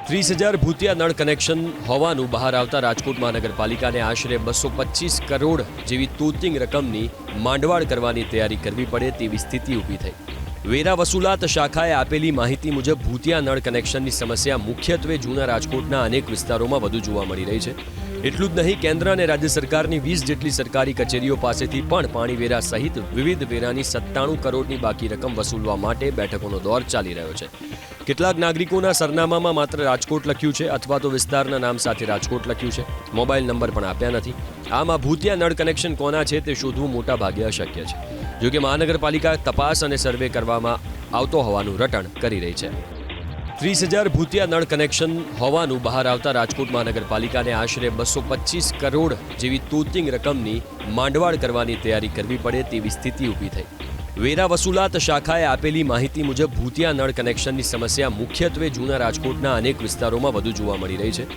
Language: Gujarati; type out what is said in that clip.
30,000 ભૂતિયા નળ કનેક્શન હોવાનું બહાર આવતા રાજકોટ મહાનગરપાલિકાને આશરે 225 કરોડ જેવી તોતિંગ રકમની માંડવાળ કરવાની તૈયારી કરવી પડે તેવી સ્થિતિ ઊભી થઈ. વેરા વસૂલાત શાખાએ આપેલી માહિતી મુજબ ભૂતિયા નળ કનેક્શનની સમસ્યા મુખ્યત્વે જૂના રાજકોટના અનેક વિસ્તારોમાં વધુ જોવા મળી રહી છે. એટલું જ નહીં, કેન્દ્ર અને રાજ્ય સરકારની 20 જેટલી સરકારી કચેરીઓ પાસેથી પણ પાણી વેરા સહિત વિવિધ વેરાની 97 કરોડની બાકી રકમ વસૂલવા માટે બેઠકોનો દોર ચાલી રહ્યો છે. કેટલાક નાગરિકોના સરનામામાં માત્ર રાજકોટ લખ્યું છે અથવા તો વિસ્તારના નામ સાથે રાજકોટ લખ્યું છે. મોબાઈલ નંબર પણ આપ્યા નથી. આમ આ ભૂતિયા નળ કનેક્શન કોના છે તે શોધવું મોટા ભાગે અશક્ય છે. જોકે મહાનગરપાલિકા તપાસ અને સર્વે કરવામાં આવતો હોવાનું રટણ કરી રહી છે. 30,000 ભૂતિયા નળ કનેક્શન હોવાનું બહાર આવતા રાજકોટ મહાનગરપાલિકાને આશરે 225 કરોડ જેવી તોતિંગ રકમની માંડવાળ કરવાની તૈયારી કરવી પડે તેવી સ્થિતિ ઊભી થઈ. વેરા વસૂલાત શાખાએ આપેલી માહિતી મુજબ ભૂતિયા નળ કનેક્શનની સમસ્યા મુખ્યત્વે જૂના રાજકોટના અનેક વિસ્તારોમાં વધુ જોવા મળી રહી છે.